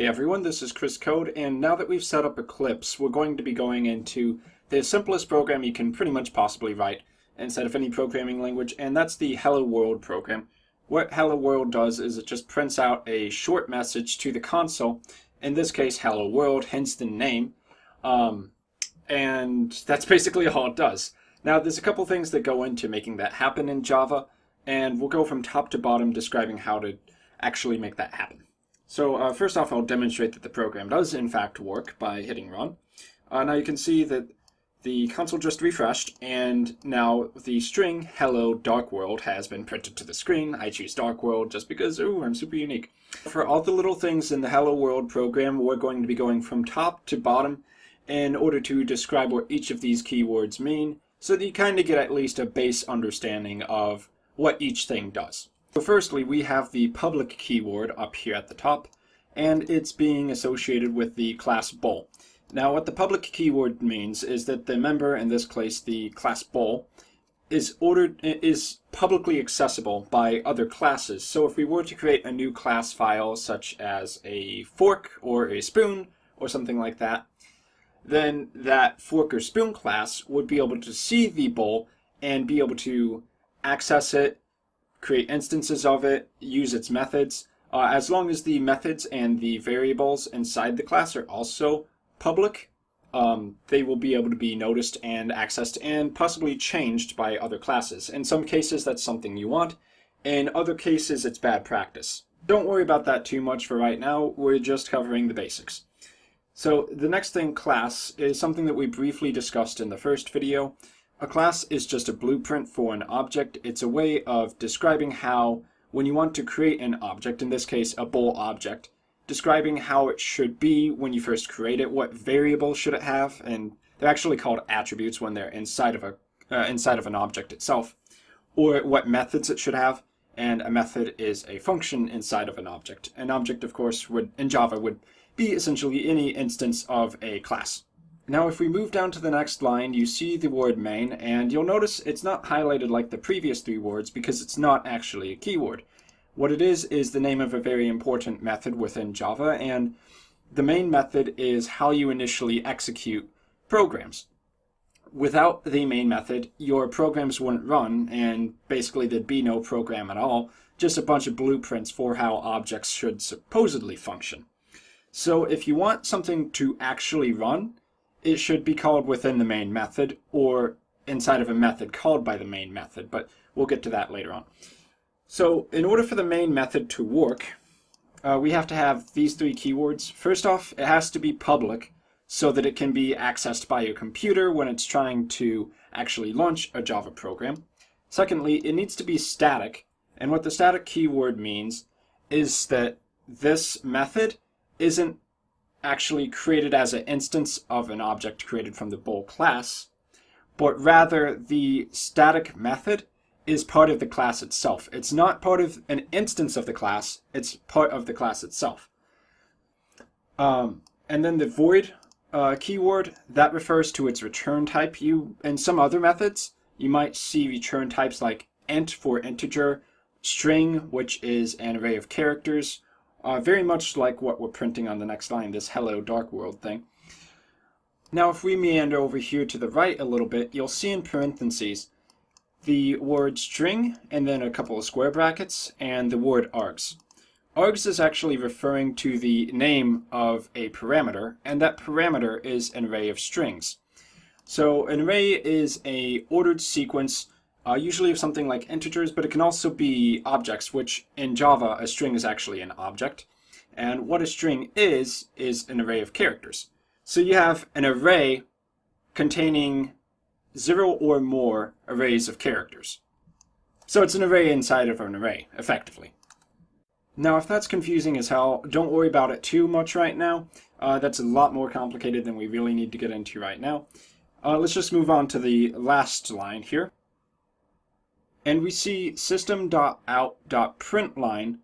Hey everyone, this is Chris Code, and now that we've set up Eclipse, we're going to be going into the simplest program you can pretty much possibly write instead of any programming language, and that's the Hello World program. What Hello World does is it just prints out a short message to the console, in this case Hello World, hence the name, and that's basically all it does. Now there's a couple things that go into making that happen in Java, and we'll go from top to bottom describing how to actually make that happen. So first off, I'll demonstrate that the program does in fact work by hitting run. Now you can see that the console just refreshed, and now the string hello dark world has been printed to the screen. I choose dark world just because, ooh, I'm super unique. For all the little things in the hello world program, we're going to be going from top to bottom in order to describe what each of these keywords mean, so that you kind of get at least a base understanding of what each thing does. So firstly, we have the public keyword up here at the top, and it's being associated with the class bool. Now what the public keyword means is that the member, in this case the class bool, is publicly accessible by other classes. So if we were to create a new class file such as a fork or a spoon or something like that, then that fork or spoon class would be able to see the bool and be able to access it, create instances of it, use its methods. As long as the methods and the variables inside the class are also public, they will be able to be noticed and accessed and possibly changed by other classes. In some cases that's something you want, in other cases it's bad practice. Don't worry about that too much for right now, we're just covering the basics. So the next thing, class, is something that we briefly discussed in the first video. A class is just a blueprint for an object. It's a way of describing how, when you want to create an object, in this case a bool object, describing how it should be when you first create it, what variable should it have, and they're actually called attributes when they're inside of an object itself, or what methods it should have, and a method is a function inside of an object. An object, of course, in Java would be essentially any instance of a class. Now if we move down to the next line, you see the word main, and you'll notice it's not highlighted like the previous three words because it's not actually a keyword. What it is the name of a very important method within Java, and the main method is how you initially execute programs. Without the main method, your programs wouldn't run, and basically there'd be no program at all, just a bunch of blueprints for how objects should supposedly function. So if you want something to actually run, it should be called within the main method or inside of a method called by the main method, but we'll get to that later on. So in order for the main method to work, we have to have these three keywords. First off, it has to be public so that it can be accessed by your computer when it's trying to actually launch a Java program. Secondly, it needs to be static, and what the static keyword means is that this method isn't actually created as an instance of an object created from the bool class, but rather the static method is part of the class itself. It's not part of an instance of the class, it's part of the class itself. And then the void keyword, that refers to its return type. In some other methods, you might see return types like int for integer, string, which is an array of characters, very much like what we're printing on the next line, this hello dark world thing. Now if we meander over here to the right a little bit, you'll see in parentheses the word string and then a couple of square brackets and the word args. Args is actually referring to the name of a parameter, and that parameter is an array of strings. So an array is a ordered sequence usually of something like integers, but it can also be objects, which in Java a string is actually an object. And what a string is an array of characters. So you have an array containing 0 or more arrays of characters. So it's an array inside of an array, effectively. Now if that's confusing as hell, don't worry about it too much right now. That's a lot more complicated than we really need to get into right now. Let's just move on to the last line here. And we see system.out.println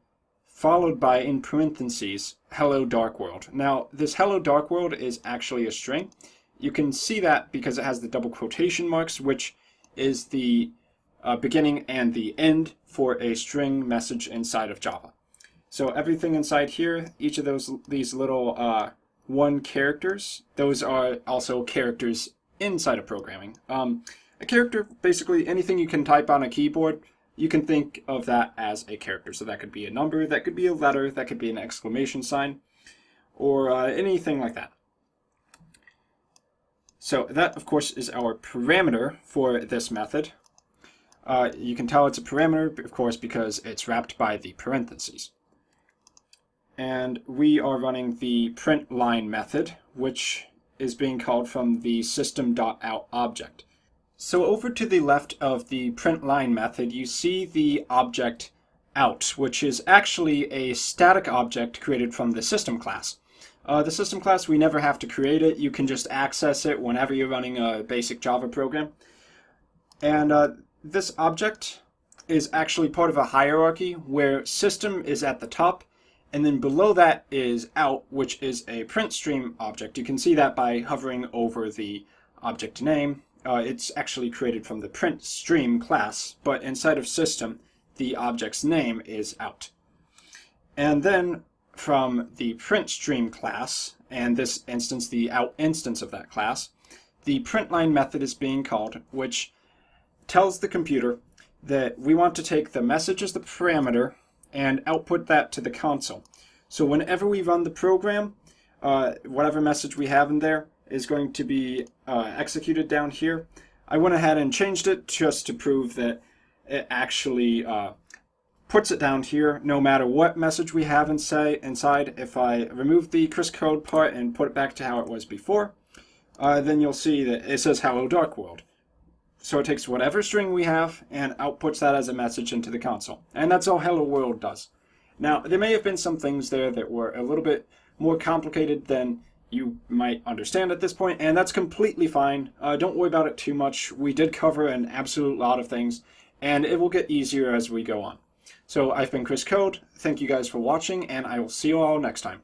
followed by, in parentheses, hello dark world. Now this hello dark world is actually a string. You can see that because it has the double quotation marks, which is the beginning and the end for a string message inside of Java. So everything inside here, each of these little one characters, those are also characters inside of programming. A character, basically anything you can type on a keyboard, you can think of that as a character. So that could be a number, that could be a letter, that could be an exclamation sign, or anything like that. So that, of course, is our parameter for this method. You can tell it's a parameter, of course, because it's wrapped by the parentheses. And we are running the print line method, which is being called from the system.out object. So over to the left of the print line method, you see the object out, which is actually a static object created from the system class. The system class, we never have to create it. You can just access it whenever you're running a basic Java program. And this object is actually part of a hierarchy where system is at the top, and then below that is out, which is a print stream object. You can see that by hovering over the object name. It's actually created from the print stream class, but inside of system, the object's name is out. And then from the print stream class, and this instance, the out instance of that class, the printline method is being called, which tells the computer that we want to take the message as the parameter and output that to the console. So whenever we run the program, whatever message we have in there is going to be executed down here. I went ahead and changed it just to prove that it actually puts it down here no matter what message we have inside. If I remove the Chris Code part and put it back to how it was before, then you'll see that it says Hello Dark World. So it takes whatever string we have and outputs that as a message into the console. And that's all Hello World does. Now, there may have been some things there that were a little bit more complicated than you might understand at this point, and that's completely fine. Don't worry about it too much. We did cover an absolute lot of things, and it will get easier as we go on. So I've been Chris Code. Thank you guys for watching, and I will see you all next time.